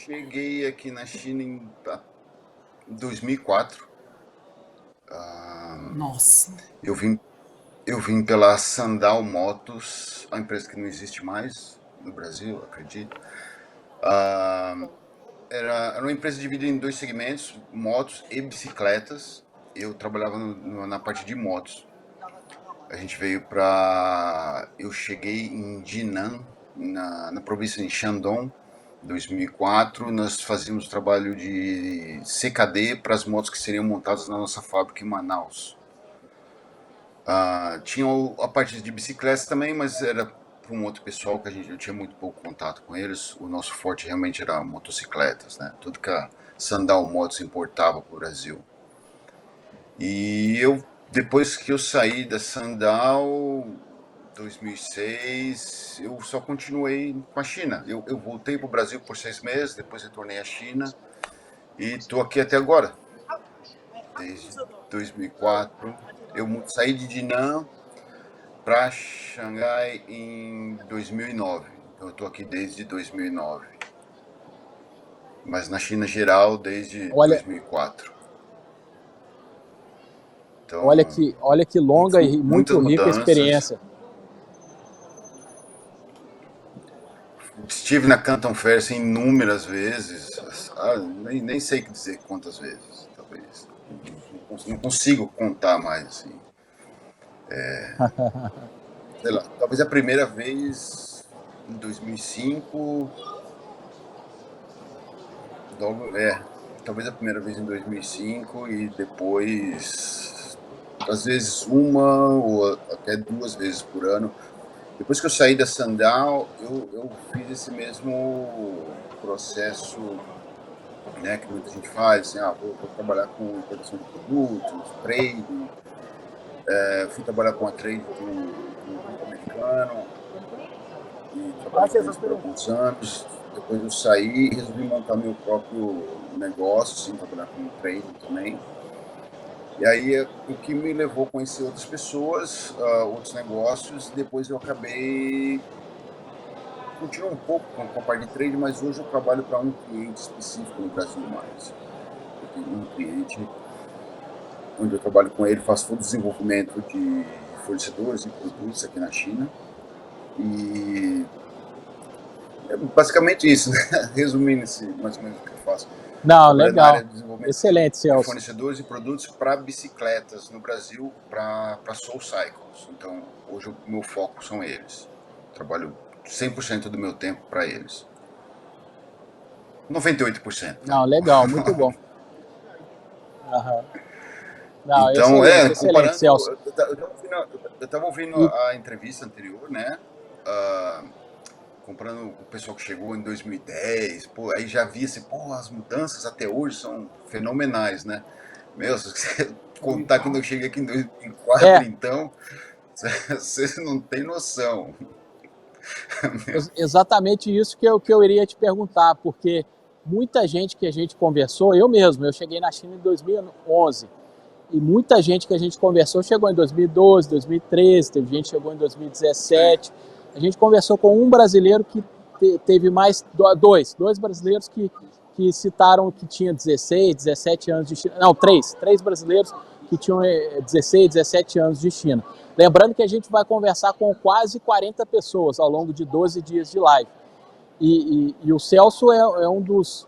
cheguei aqui na China em 2004. Nossa. Eu vim, eu vim pela Sandal Motos, uma empresa que não existe mais no Brasil, acredito. Era uma empresa dividida em dois segmentos, motos e bicicletas. Eu trabalhava na parte de motos. A gente veio para. Eu cheguei em Jinan, na província de Shandong, 2004. Nós fazíamos trabalho de CKD para as motos que seriam montadas na nossa fábrica em Manaus. Tinha a parte de bicicletas também, mas era para um outro pessoal que eu tinha muito pouco contato com eles. O nosso forte realmente era motocicletas, né? Tudo que a Sandal Motos importava para o Brasil. E depois que eu saí da Sandal, 2006, eu só continuei com a China. Eu voltei para o Brasil por 6 meses, depois retornei à China e estou aqui até agora, desde 2004. Eu saí de Jinan para Xangai em 2009. Então eu estou aqui desde 2009. Mas na China geral desde Olha, 2004. olha Então, que, olha que longa e muitas muito rica a mudanças. experiência. Estive na Canton Fair assim, inúmeras vezes. Nem sei dizer quantas vezes, talvez. Não consigo contar mais, assim. Sei lá, talvez a primeira vez em 2005. Talvez a primeira vez em 2005 e depois, às vezes uma ou até 2 vezes por ano. Depois que eu saí da Sandal, eu fiz esse mesmo processo, né, que muita gente faz, assim, vou trabalhar com importação de produtos, trade. Fui trabalhar com a trade de um grupo americano e trabalhei com eles por alguns anos. Depois eu saí e resolvi montar meu próprio negócio, assim, trabalhar com trading também. E aí o que me levou a conhecer outras pessoas, outros negócios, e depois eu acabei continuo um pouco com a parte de trade, mas hoje eu trabalho para um cliente específico no Brasil mais. Eu tenho um cliente onde eu trabalho com ele, faço todo o desenvolvimento de fornecedores e produtos aqui na China. E é basicamente isso, né? Resumindo mais ou menos o que eu faço. Não, Trabalhando na área legal. de desenvolvimento Excelente, de Celso. fornecedores e produtos para bicicletas no Brasil, para Soul Cycles. Então, hoje o meu foco são eles. Trabalho 100% do meu tempo para eles. 98%, tá? Não, legal, muito bom. Aham. Não, Então, excelente, comparando, Celso. eu tava ouvindo E a entrevista anterior, né? Ah, comparando o pessoal que chegou em 2010, pô, aí já vi assim, pô, as mudanças até hoje são fenomenais, né? Meu, se você contar quando eu cheguei aqui em 2004, é então, você não tem noção. Meu, exatamente isso que eu iria te perguntar, porque muita gente que a gente conversou, eu cheguei na China em 2011, e muita gente que a gente conversou chegou em 2012, 2013, teve gente que chegou em sim. 2017. A gente conversou com um brasileiro que teve mais, dois brasileiros que citaram que tinha 16, 17 anos de China. Não, três brasileiros que tinham 16, 17 anos de China. Lembrando que a gente vai conversar com quase 40 pessoas ao longo de 12 dias de live. E o Celso é um dos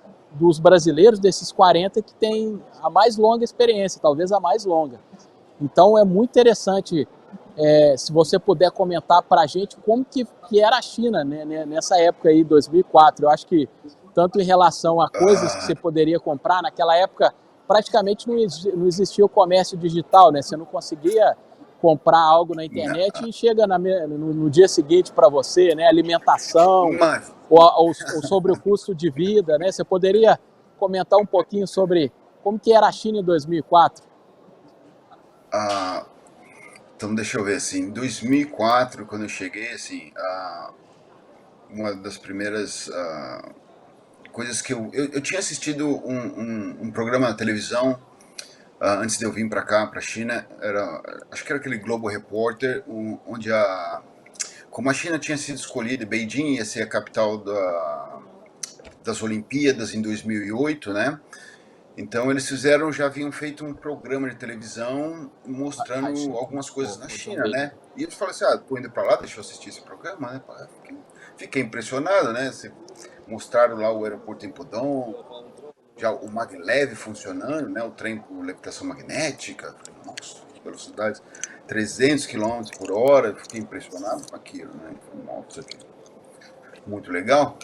brasileiros desses 40 que tem a mais longa experiência, talvez a mais longa. Então é muito interessante, se você puder comentar para a gente como que era a China, né, nessa época aí, 2004. Eu acho que tanto em relação a coisas que você Ah, poderia comprar, naquela época praticamente não existia o comércio digital, né? Você não conseguia comprar algo na internet e chega no dia seguinte para você, né? Alimentação, mas, ou sobre o custo de vida, né? Você poderia comentar um pouquinho sobre como que era a China em 2004? ah, então deixa eu ver, assim, em 2004, quando eu cheguei, assim, uma das primeiras coisas que eu tinha assistido um programa na televisão antes de eu vir para cá, para a China, acho que era aquele Globo Repórter, onde como a China tinha sido escolhida, Beijing ia ser a capital das Olimpíadas em 2008, né? Então eles já haviam feito um programa de televisão mostrando algumas coisas na China, né? E eles falaram assim, tô indo para lá, deixa eu assistir esse programa, né? Fiquei impressionado, né? Mostraram lá o aeroporto em Pudong, já o maglev funcionando, né? O trem com levitação magnética. Falei, nossa, que velocidade, 300 km por hora. Fiquei impressionado com aquilo, né? Falei, nossa, muito legal.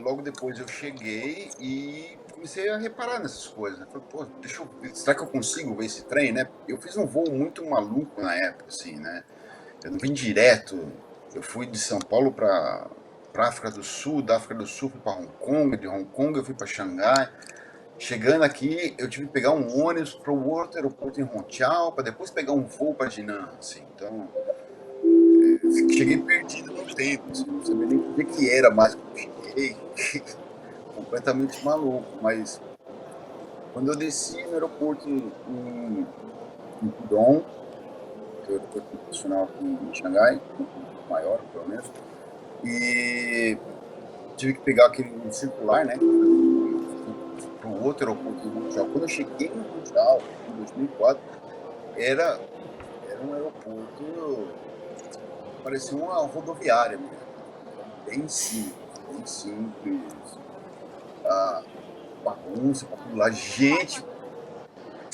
Logo depois eu cheguei e comecei a reparar nessas coisas, né? Falei, pô, deixa eu ver, será que eu consigo ver esse trem, né? Eu fiz um voo muito maluco na época, assim, né? Eu não vim direto, eu fui de São Paulo para África do Sul, da África do Sul fui para Hong Kong, de Hong Kong eu fui para Xangai. Chegando aqui, eu tive que pegar um ônibus para o outro aeroporto em Hongqiao, para depois pegar um voo para Jinan, assim. Então, cheguei perdido no tempo, assim, não sabia nem o que era mais que eu cheguei. Completamente maluco, mas quando eu desci no aeroporto em Pudong, que é o aeroporto internacional aqui em Xangai, maior pelo menos, e tive que pegar aquele circular, né, para o outro aeroporto em Hongqiao. Quando eu cheguei em Hongqiao, em 2004, era um aeroporto, parecia uma rodoviária mesmo, bem simples, bagunça para tudo lá, gente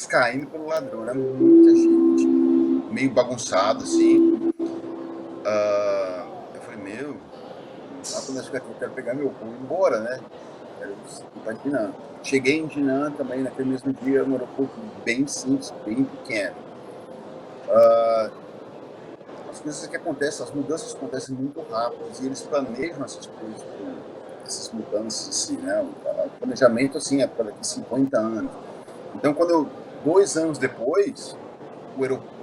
caindo pelo ladrão, era muita gente, meio bagunçado assim. Eu falei, meu, quando eu chegar aqui, eu quero pegar meu voo e ir embora, né? Quero ir para Jinan. Cheguei em Jinan também naquele mesmo dia, no aeroporto bem simples, bem pequeno. As coisas que acontecem, as mudanças acontecem muito rápidas e eles planejam essas coisas, essas mudanças assim, né? O planejamento assim é para daqui 50 anos. Então, 2 anos depois, o aeroporto,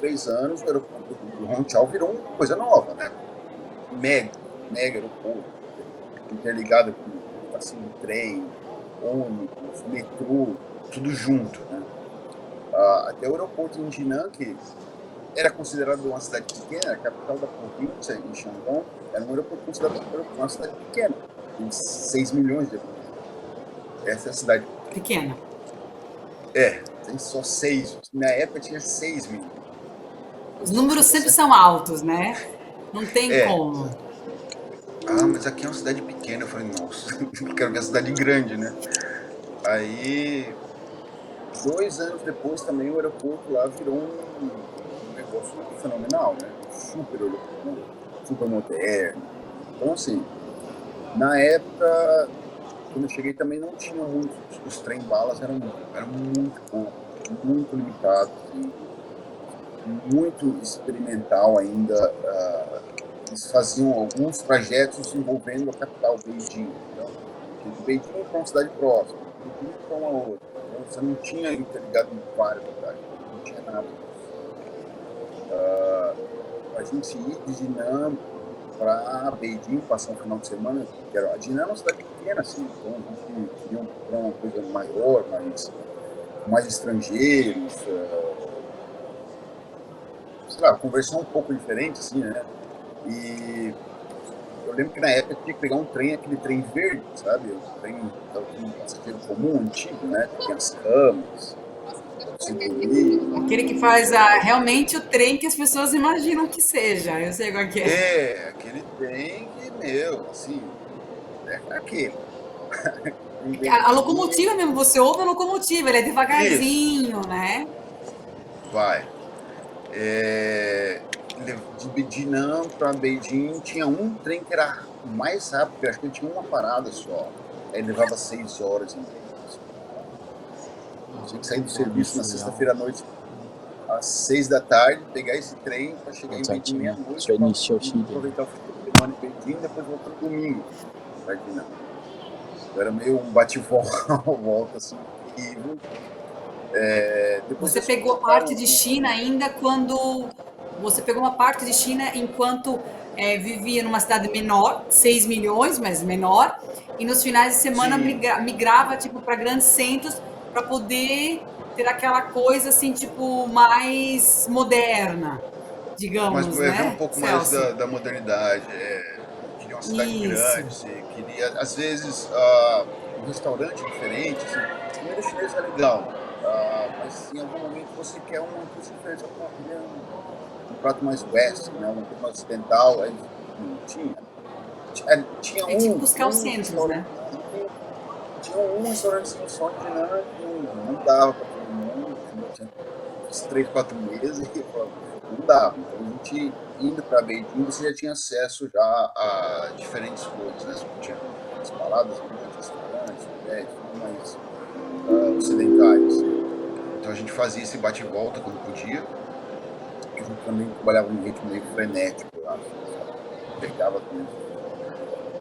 3 anos, o aeroporto do Hongqiao virou uma coisa nova, né? Mega aeroporto, interligado com estação de trem, ônibus, metrô, tudo junto, né? Até o aeroporto em Jinan, que era considerado uma cidade pequena, a capital da província, em Shandong, era um aeroporto considerado uma cidade pequena, com 6 milhões de habitantes. Essa é a cidade pequena. Tem só 6. Na época tinha 6 milhões. Os números sempre são altos, né? Não tem como. Mas aqui é uma cidade pequena. Eu falei, nossa, eu quero ver a cidade grande, né? Aí, 2 anos depois também o aeroporto lá virou um negócio fenomenal, né? Super moderno. Então, assim, na época, quando eu cheguei também não tinha muito, os trem-balas eram muito pouco, muito limitado, assim, muito experimental ainda. Eles faziam alguns trajetos envolvendo a capital, Beijing. Então, de Beijing para uma cidade próxima, de Beijing para uma outra. Então, você não tinha interligado em várias cidades, não tinha nada disso. A gente ir de Jinan para Beijing, passar um final de semana, que a Jinan é uma cidade pequena, assim, então a gente queria uma coisa maior, mais estrangeiros, sei lá, conversar um pouco diferente, assim, né? E eu lembro que na época tinha que pegar um trem, aquele trem verde, sabe? O trem passageiro comum, antigo, né? Que tem as camas, aquele que faz realmente o trem que as pessoas imaginam que seja. Eu sei qual que é. Aquele trem que, meu, assim, é aquele. A locomotiva mesmo, você ouve a locomotiva, ele é devagarzinho, isso, né? Vai. De Jinan para Beijing tinha um trem que era mais rápido, porque acho que tinha uma parada só. Aí levava 6 horas em média. Tinha que sair do serviço na sexta-feira à noite, às 6 da tarde, pegar esse trem para chegar em Beijing meia-noite, aproveitar o fim de semana em Beijing e depois voltar no domingo para Jinan. Era meio um bate-volta assim, terrível. Você pegou parte de China ainda quando... Você pegou uma parte de China enquanto vivia numa cidade menor, 6 milhões, mas menor, e nos finais de semana migrava tipo para grandes centros para poder ter aquela coisa assim, tipo, mais moderna, digamos, mas né? ver um pouco mais da modernidade. Queria uma cidade Isso. grande, você queria, às vezes, um restaurante diferente, assim, comida chinesa é legal, mas em algum momento você quer uma coisa diferente, você fala, "Pô, eu queria um prato mais western, né, uma coisa mais ocidental", aí não tinha. Tinha É tipo um, buscar os um centros, né? restaurantezinho, tinha um restaurantezinho só em Jinan que não dava para todo mundo, a gente tinha uns 3, 4 meses e não dava. Então a gente indo para Beijing, você já tinha acesso já a diferentes coisas, né? Você tinha as baladas grandes, restaurantes, hotéis, tudo mais ocidentais. Então a gente fazia esse bate e volta quando podia, porque a gente também trabalhava num ritmo meio frenético, eu acho, sabe? Pegava mesmo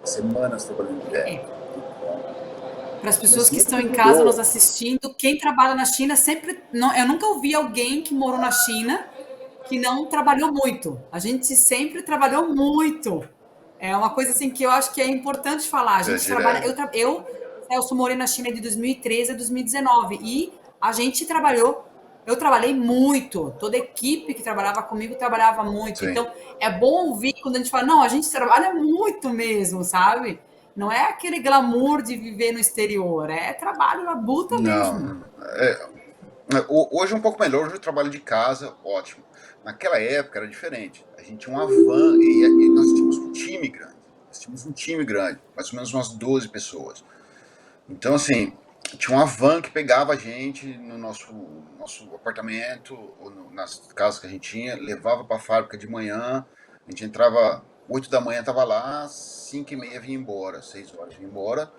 semanas trabalhando direto. Então, Para as pessoas mas que muito estão que em casa nos mudou. assistindo, quem trabalha na China sempre. Não, eu nunca ouvi alguém que morou na China que não trabalhou muito. A gente sempre trabalhou muito. É uma coisa assim que eu acho que é importante falar. A É gente trabalha. direto. Celso, morei na China de 2013 a 2019 e a gente trabalhou. Eu trabalhei muito. Toda a equipe que trabalhava comigo trabalhava muito. Sim. Então é bom ouvir quando a gente fala, não, a gente trabalha muito mesmo, sabe? Não é aquele glamour de viver no exterior, é trabalho na buta mesmo. Não. Hoje é um pouco melhor, hoje eu trabalho de casa, ótimo. Naquela época era diferente. A gente tinha uma van e nós tínhamos um time grande. Nós tínhamos um time grande, mais ou menos umas 12 pessoas. Então, assim, tinha uma van que pegava a gente no nosso apartamento, ou nas casas que a gente tinha, levava para a fábrica de manhã, a gente entrava 8 da manhã, estava lá, 5h30 vinha embora, 6 horas vinha embora,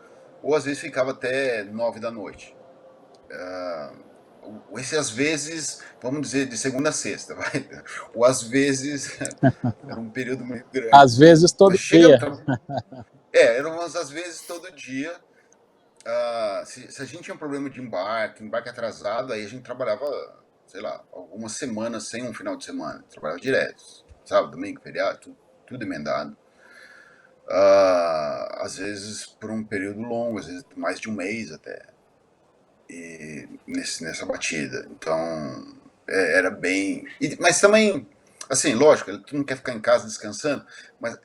ou às vezes ficava até 9 da noite. Esse às vezes, vamos dizer, de segunda a sexta, vai. Ou às vezes, era um período muito grande, Às assim. vezes todo Nós chegamos, dia. eram umas às vezes todo dia. Se a gente tinha um problema de embarque atrasado, aí a gente trabalhava, sei lá, algumas semanas sem um final de semana. Trabalhava direto, sábado, domingo, feriado, tudo emendado. Às vezes por um período longo, às vezes mais de um mês até, e nessa batida. Então, era bem. Mas também, assim, lógico, tu não quer ficar em casa descansando, mas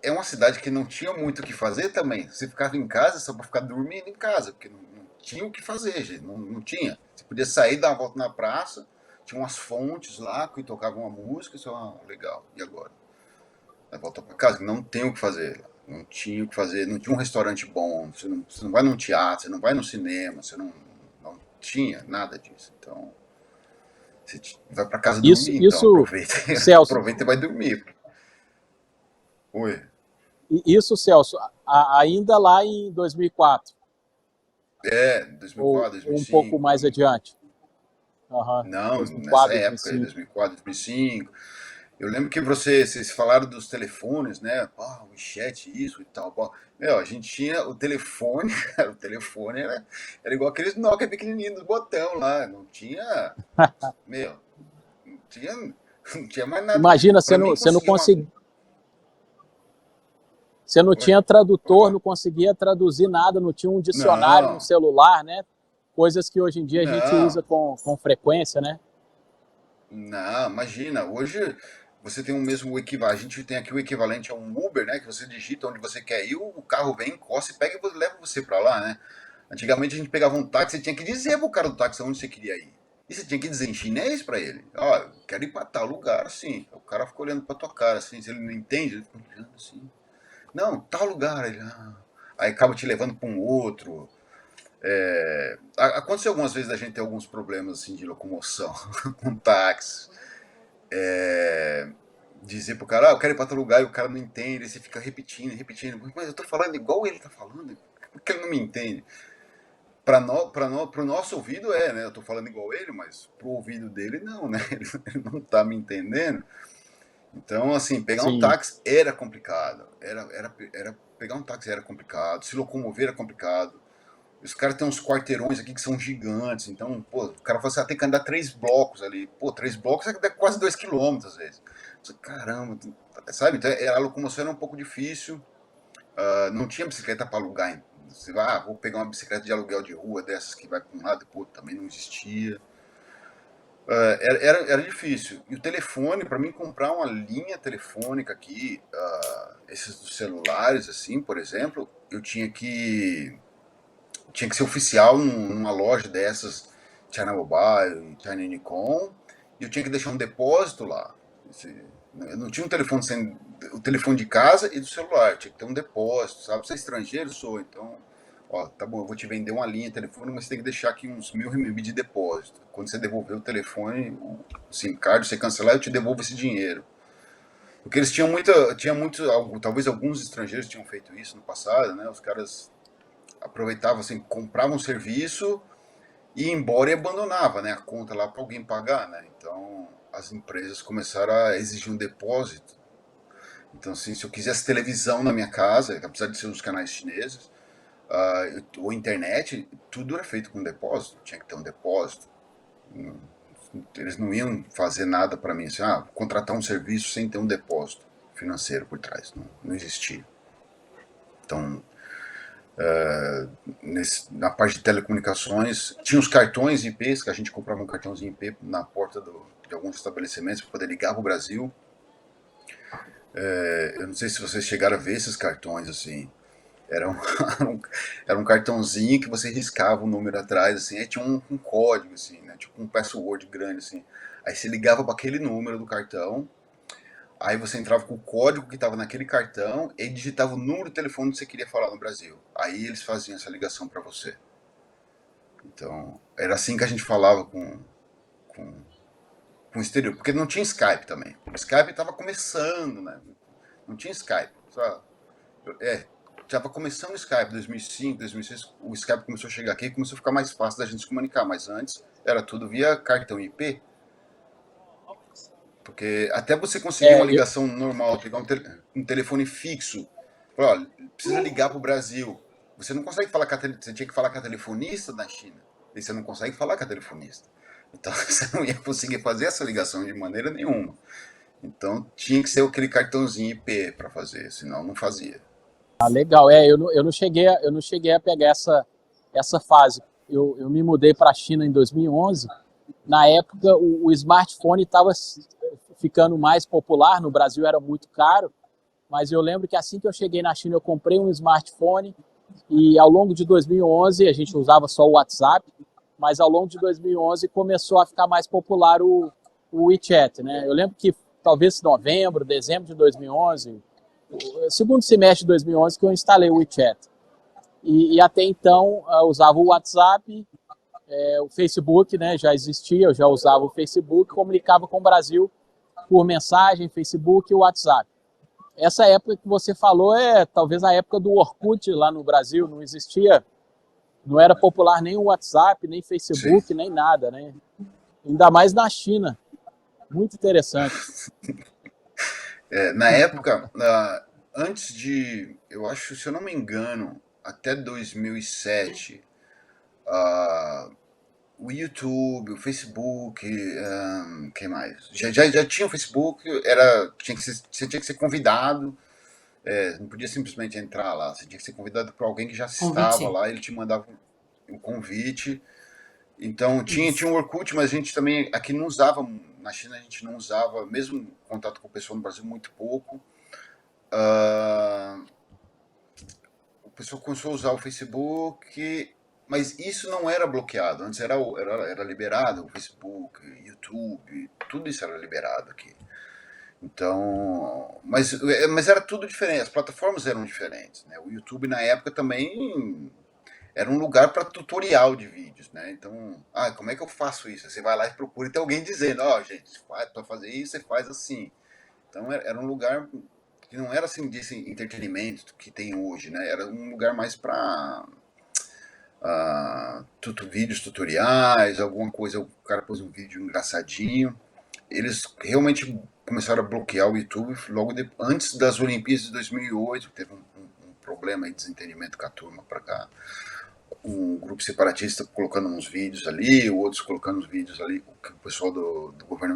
é uma cidade que não tinha muito o que fazer também. Você ficava em casa só para ficar dormindo em casa, porque não tinha o que fazer, gente. Não tinha. Você podia sair, dar uma volta na praça, tinha umas fontes lá que tocavam uma música, isso é legal. E agora? Vai voltar para casa, não tem o que fazer lá. Não tinha o que fazer, não tinha um restaurante bom, você não vai num teatro, você não vai no cinema, você não tinha nada disso. Então, você vai para casa dormir, então Isso, aproveita, Celso, aproveita e vai dormir. Oi. isso, Celso, ainda lá em 2004, 2004, ou um pouco 2005. mais adiante. Uhum. Não, nessa 2004, época, 2005. 2004, 2005. Eu lembro que vocês falaram dos telefones, né? O chat, isso e tal. Meu, a gente tinha o telefone, cara, o telefone era igual aqueles Nokia pequenininhos do botão lá. Não tinha, meu, não tinha, não tinha mais nada. Imagina, Para mim você não conseguir uma. conseguia. Você não Oi, tinha pode tradutor, falar. não conseguia traduzir nada, não tinha um dicionário no Não, celular, né? Coisas que hoje em dia a gente não, usa com frequência, né? não, imagina, hoje você tem o mesmo equivalente, a gente tem aqui o equivalente a um Uber, né, que você digita onde você quer ir, o carro vem, encosta e pega e leva você para lá, né? Antigamente a gente pegava um táxi, você tinha que dizer pro cara do táxi onde você queria ir. E você tinha que dizer em chinês para ele, ó, quero ir para tal lugar, assim. O cara fica olhando para tua cara, assim, se ele não entende, ele fica olhando assim. Não, tal lugar, ele, Aí acaba te levando para um outro. Aconteceu algumas vezes a gente ter alguns problemas assim de locomoção com táxi. Dizer pro cara, eu quero ir pra outro lugar e o cara não entende, aí você fica repetindo, repetindo, mas eu tô falando igual ele tá falando, por que ele não me entende? Pro nosso ouvido né? Eu tô falando igual ele, mas pro ouvido dele não, né? Ele não tá me entendendo. Então, assim, pegar um Sim. táxi era complicado. Pegar um táxi era complicado, se locomover era complicado. Os caras têm uns quarteirões aqui que são gigantes, então, pô, o cara fala assim, tem que andar 3 blocos ali. Pô, 3 blocos é quase 2 quilômetros às vezes. Caramba, sabe? Então, a locomoção era um pouco difícil. Não tinha bicicleta para alugar. Você vai, vou pegar uma bicicleta de aluguel de rua dessas que vai para um lado e pro outro, também não existia. Era difícil. E o telefone, para mim comprar uma linha telefônica aqui, esses dos celulares, assim, por exemplo, eu tinha que ser oficial numa loja dessas, China Mobile, China Unicom, e eu tinha que deixar um depósito lá. Eu não tinha um telefone sem o telefone de casa e do celular, tinha que ter um depósito, sabe? Você é estrangeiro, sou, então, ó, tá bom, eu vou te vender uma linha de telefone, mas você tem que deixar aqui uns 1.000 RMB de depósito. Quando você devolver o telefone, o SIM card, você cancelar, eu te devolvo esse dinheiro. Porque eles tinha muito, talvez alguns estrangeiros tinham feito isso no passado, né? Os caras aproveitavam assim, compravam um serviço e ia embora e abandonava, né, a conta lá para alguém pagar, né? Então as empresas começaram a exigir um depósito. Então, assim, se eu quisesse televisão na minha casa, apesar de ser os canais chineses, ou internet, tudo era feito com depósito, tinha que ter um depósito. Eles não iam fazer nada para mim, assim, contratar um serviço sem ter um depósito financeiro por trás, não existia. Então, na parte de telecomunicações, tinha os cartões IPs, que a gente comprava um cartãozinho IP na porta de alguns estabelecimentos para poder ligar para o Brasil. Eu não sei se vocês chegaram a ver esses cartões assim. Era um, era um cartãozinho que você riscava o número atrás, assim, aí tinha um código, assim, né? Tipo um password grande, assim. Aí você ligava para aquele número do cartão, aí você entrava com o código que estava naquele cartão e digitava o número de telefone que você queria falar no Brasil. Aí eles faziam essa ligação para você. Então, era assim que a gente falava com, com o exterior, porque não tinha Skype também. O Skype estava começando, né? Não tinha Skype. Só, estava começando o Skype, 2005, 2006, o Skype começou a chegar aqui e começou a ficar mais fácil da gente se comunicar, mas antes era tudo via cartão IP, porque até você conseguir uma É, eu, ligação normal, pegar um telefone fixo, falar, olha, precisa ligar para o Brasil, você não consegue falar você tinha que falar com a telefonista da China, e você não consegue falar com a telefonista. Então você não ia conseguir fazer essa ligação de maneira nenhuma. Então tinha que ser aquele cartãozinho IP para fazer, senão não fazia. legal. Eu não cheguei a pegar essa fase. Eu me mudei para a China em 2011. Na época, o smartphone estava ficando mais popular. No Brasil era muito caro. Mas eu lembro que assim que eu cheguei na China, eu comprei um smartphone e ao longo de 2011 a gente usava só o WhatsApp, mas ao longo de 2011 começou a ficar mais popular o WeChat, né? Eu lembro que talvez novembro, dezembro de 2011, segundo semestre de 2011 que eu instalei o WeChat. E até então eu usava o WhatsApp, o Facebook, né? Já existia, eu já usava o Facebook, comunicava com o Brasil por mensagem, Facebook e WhatsApp. Essa época que você falou é talvez a época do Orkut lá no Brasil, não existia, não era popular nem o WhatsApp, nem Sim. Facebook, nem nada, né? Ainda mais na China. Muito interessante. Na época, antes eu acho, se eu não me engano, até 2007, o YouTube, o Facebook, quem mais? Já tinha o Facebook, você tinha que ser convidado, não podia simplesmente entrar lá, você tinha que ser convidado por alguém que já estava Convite. lá, ele te mandava um convite. Então tinha um Orkut, mas a gente também aqui não usava, na China a gente não usava, mesmo contato com o pessoal no Brasil, muito pouco. O pessoal começou a usar o Facebook, mas isso não era bloqueado. Antes era liberado, o Facebook, YouTube, tudo isso era liberado aqui. Então, mas era tudo diferente, as plataformas eram diferentes, né? O YouTube na época também era um lugar para tutorial de vídeos, né? Então, como é que eu faço isso? Você vai lá e procura e tem alguém dizendo, gente, para fazer isso você faz assim. Então era um lugar que não era assim desse entretenimento que tem hoje, né? Era um lugar mais para vídeos tutoriais, alguma coisa, o cara pôs um vídeo engraçadinho. Eles realmente começaram a bloquear o YouTube antes das Olimpíadas de 2008, teve um problema de desentendimento com a turma para cá. Um grupo separatista colocando uns vídeos ali, outros colocando uns vídeos ali que o pessoal do governo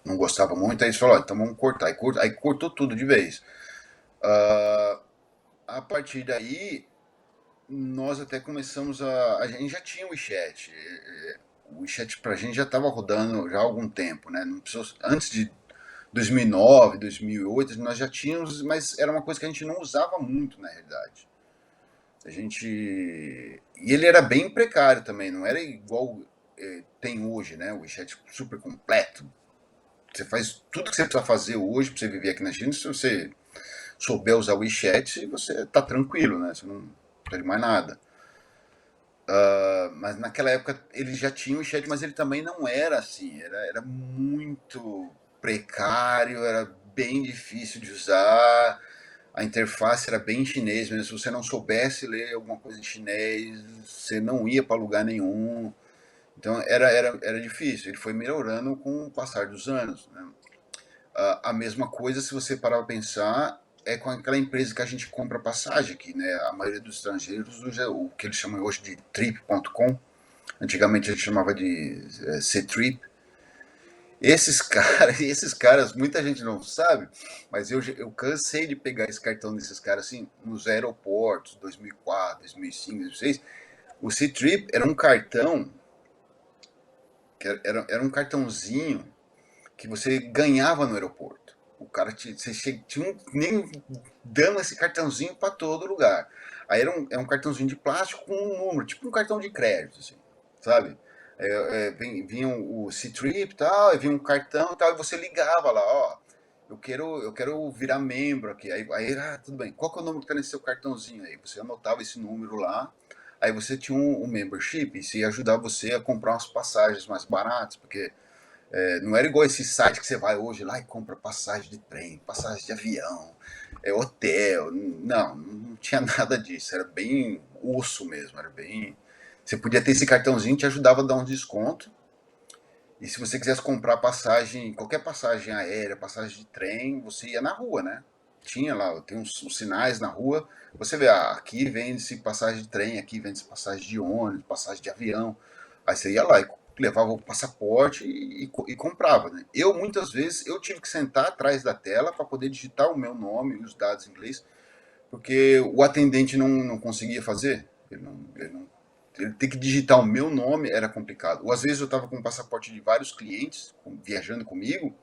não gostava muito, aí eles falaram, então vamos cortar. Aí cortou tudo de vez. A partir daí, nós até começamos a gente já tinha o WeChat. o WeChat pra gente já estava rodando já há algum tempo, né? Não precisou, antes de 2009, 2008, nós já tínhamos, mas era uma coisa que a gente não usava muito, na realidade. A gente... E ele era bem precário também, não era igual tem hoje, né? O WeChat super completo. Você faz tudo que você precisa fazer hoje para você viver aqui na China. Se você souber usar o WeChat, você tá tranquilo, né? Você não precisa de mais nada. Mas naquela época ele já tinha o WeChat, mas ele também não era assim. Era muito precário, era bem difícil de usar. A interface era bem chinês mesmo. Se você não soubesse ler alguma coisa em chinês, você não ia para lugar nenhum. Então era difícil. Ele foi melhorando com o passar dos anos, né? A mesma coisa, se você parar para pensar, é com aquela empresa que a gente compra passagem aqui, né? A maioria dos estrangeiros usa o que eles chamam hoje de trip.com. Antigamente a gente chamava de C-Trip. Esses caras, muita gente não sabe, mas eu cansei de pegar esse cartão desses caras assim, nos aeroportos, 2004, 2005, 2006. O C-Trip era um cartão, era um cartãozinho que você ganhava no aeroporto. O cara tinha nem dando esse cartãozinho para todo lugar. Aí era um cartãozinho de plástico com um número, tipo um cartão de crédito, assim, sabe? Vinha o C-Trip e tal, aí vinha um cartão e tal, e você ligava lá, ó, eu quero virar membro aqui. Aí tudo bem, qual que é o número que tá nesse seu cartãozinho aí? Você anotava esse número lá, aí você tinha um membership, e isso ia ajudar você a comprar umas passagens mais baratas, porque não era igual esse site que você vai hoje lá e compra passagem de trem, passagem de avião, hotel. Não tinha nada disso. Era bem osso mesmo. Era bem. Você podia ter esse cartãozinho, te ajudava a dar um desconto. E se você quisesse comprar passagem, qualquer passagem aérea, passagem de trem, você ia na rua, né? Tinha lá, tem uns sinais na rua. Você vê, aqui vende-se passagem de trem, aqui vende-se passagem de ônibus, passagem de avião. Aí você ia lá e levava o passaporte e comprava, né? Muitas vezes, eu tive que sentar atrás da tela para poder digitar o meu nome e os dados em inglês, porque o atendente não conseguia fazer. Ele ter que digitar o meu nome era complicado. Ou às vezes eu estava com o passaporte de vários clientes viajando comigo.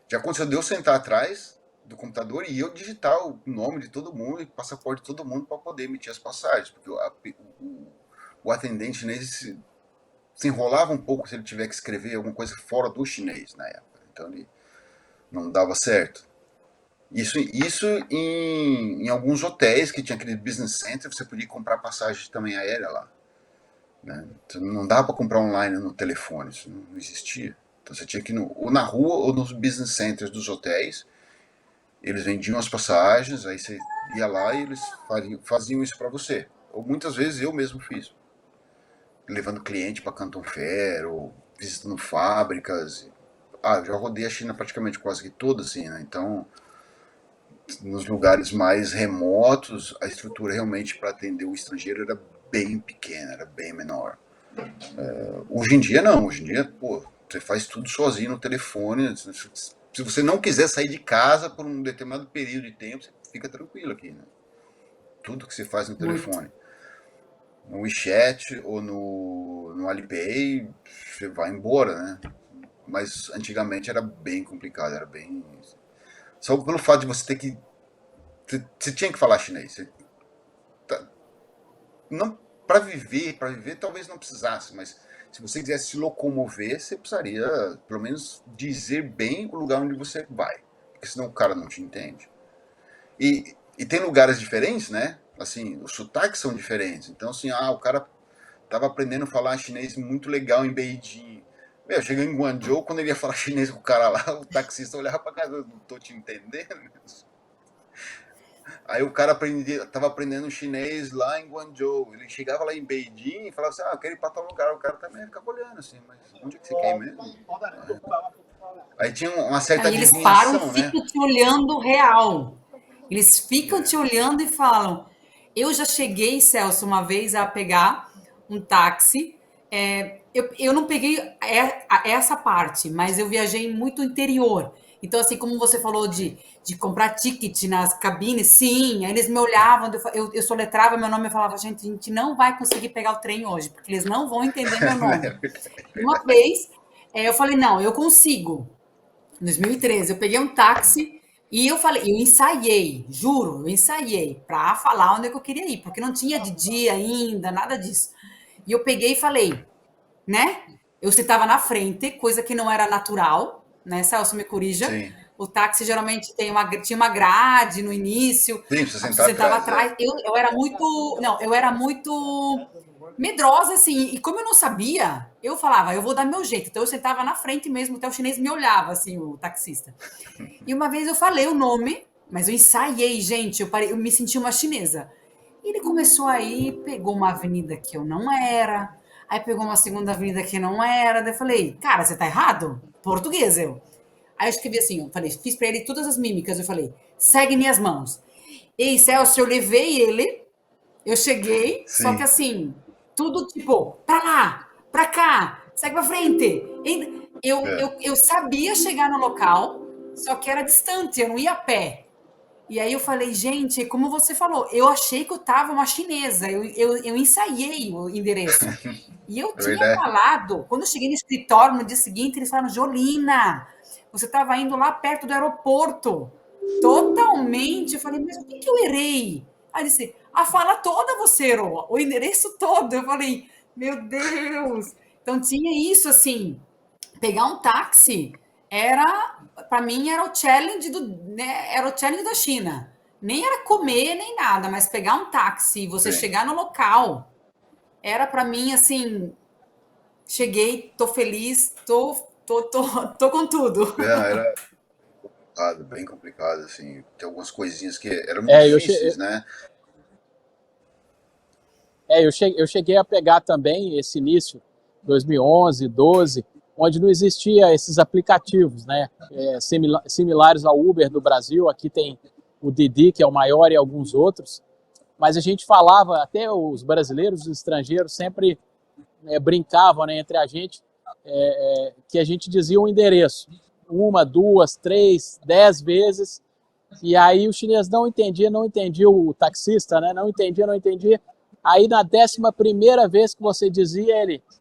Já aconteceu de eu sentar atrás do computador e eu digitar o nome de todo mundo e o passaporte de todo mundo para poder emitir as passagens. Porque o atendente chinês se enrolava um pouco se ele tiver que escrever alguma coisa fora do chinês na época. Então ele não dava certo. Isso em alguns hotéis que tinha aquele business center, você podia comprar passagem também aérea lá. Né? Então, não dava para comprar online no telefone, isso não existia. Então você tinha que ir ou na rua ou nos business centers dos hotéis. Eles vendiam as passagens, aí você ia lá e eles faziam isso para você. Ou muitas vezes eu mesmo fiz, levando cliente para Canton Fair ou visitando fábricas. Eu já rodei a China praticamente quase que toda, assim, né? Então, nos lugares mais remotos, a estrutura realmente para atender o estrangeiro era bem pequena, era bem menor. Hoje em dia não, hoje em dia, pô, você faz tudo sozinho no telefone. Se você não quiser sair de casa por um determinado período de tempo, você fica tranquilo aqui, né? Tudo que você faz no telefone. No WeChat ou no Alipay, você vai embora, né? Mas antigamente era bem complicado, era bem... Só pelo fato de você ter que... Você tinha que falar chinês. Não, para viver talvez não precisasse, mas se você quisesse se locomover, você precisaria pelo menos dizer bem o lugar onde você vai, porque senão o cara não te entende. E tem lugares diferentes, né? Assim, os sotaques são diferentes. Então, assim, o cara tava aprendendo a falar chinês muito legal em Beijing. Meu, chegou em Guangzhou, quando ele ia falar chinês com o cara lá, o taxista olhava pra casa, não tô te entendendo. Aí o cara tava aprendendo chinês lá em Guangzhou. Ele chegava lá em Beijing e falava assim, eu quero ir pra tal lugar. O cara também ficava olhando assim, mas onde é que você quer ir mesmo? Aí tinha uma certa Aí eles param adivinhação, e né? ficam te olhando real. Eles ficam te olhando e falam. Eu já cheguei, Celso, uma vez a pegar um táxi. Eu não peguei essa parte, mas eu viajei muito interior. Então, assim, como você falou de comprar ticket nas cabines, sim, aí eles me olhavam, eu soletrava meu nome e falava, gente, a gente não vai conseguir pegar o trem hoje, porque eles não vão entender meu nome. E uma vez, eu falei, não, eu consigo. Em 2013, eu peguei um táxi e eu falei, eu ensaiei, juro, eu ensaiei para falar onde é que eu queria ir, porque não tinha de dia ainda, nada disso. E eu peguei e falei, né? Eu sentava na frente, coisa que não era natural, né? Celso me corrija. Sim. O táxi geralmente tinha uma grade no início. Sim, A você pessoa sentar sentava atrás. atrás. Eu era muito. Não, eu era muito medrosa, assim. E como eu não sabia, eu falava, eu vou dar meu jeito. Então eu sentava na frente mesmo, até o chinês me olhava, assim, o taxista. E uma vez eu falei o nome, mas eu ensaiei, gente. Eu me senti uma chinesa. E ele começou aí, pegou uma avenida que eu não era. Aí pegou uma segunda avenida que não era. Daí eu falei, cara, você tá errado? Português, eu. Aí eu escrevi assim, eu falei, fiz pra ele todas as mímicas. Eu falei, segue minhas mãos. Ei, Celso, eu levei ele, eu cheguei, só que Sim. assim, tudo tipo, pra lá, pra cá, segue pra frente. Eu sabia chegar no local, só que era distante, eu não ia a pé. E aí eu falei, gente, como você falou, eu achei que eu tava uma chinesa, eu ensaiei o endereço. E eu É tinha verdade. falado, quando eu cheguei no escritório no dia seguinte, eles falaram, Jolina, você estava indo lá perto do aeroporto. Totalmente. Eu falei, mas o que eu errei? Aí disse, a fala toda você errou, o endereço todo. Eu falei, meu Deus. Então tinha isso assim, pegar um táxi era, para mim, era o challenge né, era o challenge da China. Nem era comer nem nada, mas pegar um táxi e você Sim. chegar no local era para mim assim, cheguei, tô feliz, tô com tudo. Era complicado, bem complicado, assim. Tem algumas coisinhas que eram muito É, difíceis, né? eu cheguei a pegar também esse início, 2011, 12, onde não existia esses aplicativos, né, similares ao Uber do Brasil. Aqui tem o Didi, que é o maior, e alguns outros, mas a gente falava, até os brasileiros, os estrangeiros sempre brincavam, né, entre a gente, que a gente dizia um endereço, uma, duas, três, 10 vezes, e aí o chinês não entendia o taxista, né? Não entendia. Aí na 11ª vez que você dizia,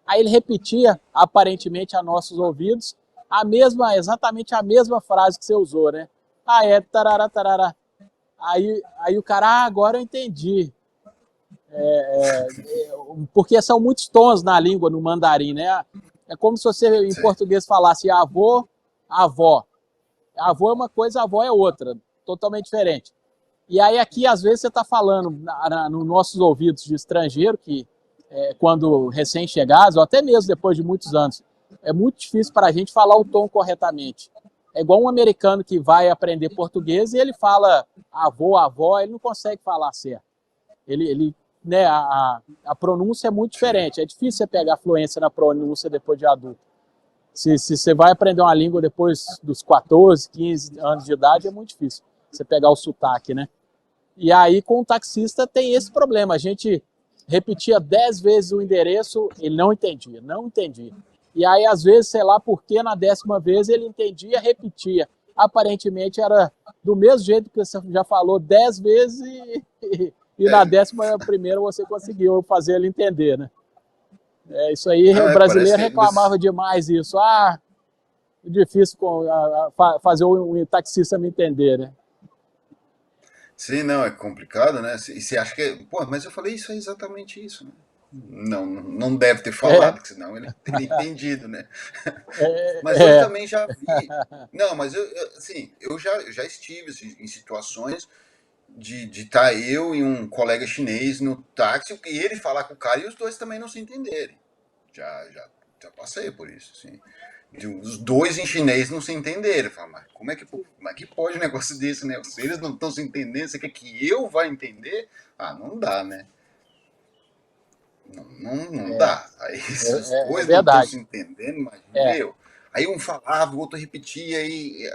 aí ele repetia, aparentemente a nossos ouvidos, exatamente a mesma frase que você usou, né? Ah, tarará, tarará. Aí o cara, agora eu entendi. Porque são muitos tons na língua, no mandarim, né? É como se você, em Sim. português, falasse avô, avó. Avô é uma coisa, avó é outra, totalmente diferente. E aí aqui, às vezes, você está falando nos nossos ouvidos de estrangeiro, que quando recém-chegados, ou até mesmo depois de muitos anos, é muito difícil para a gente falar o tom corretamente. É igual um americano que vai aprender português e ele fala avô, avó, ele não consegue falar certo. Né, a pronúncia é muito diferente. É difícil você pegar fluência na pronúncia depois de adulto. Se você vai aprender uma língua depois dos 14, 15 anos de idade, é muito difícil você pegar o sotaque, né? E aí, com o taxista, tem esse problema. A gente repetia 10 vezes o endereço, ele não entendia. E aí, às vezes, sei lá por que, na 10ª vez ele entendia, repetia. Aparentemente, era do mesmo jeito que você já falou 10 vezes e na 11ª você conseguiu fazer ele entender, né? Isso aí, Não, o brasileiro parece que reclamava demais isso. Difícil fazer o taxista me entender, né? sim, não, é complicado, né? E você acha que. Pô, mas eu falei isso é exatamente isso, né? Não, não deve ter falado, porque senão ele teria entendido, né? Mas eu É, também já vi. Não, mas assim, eu já estive assim, em situações de estar eu e um colega chinês no táxi e ele falar com o cara e os dois também não se entenderem. Já passei por isso, assim. Os dois em chinês não se entenderem. Falo, mas como é que pode um negócio desse, né? Se eles não estão se entendendo, você quer que eu vá entender? Ah, não dá, né? Não dá. Aí se os dois não estão verdade. se entendendo, imagina eu. Aí um falava, o outro repetia e.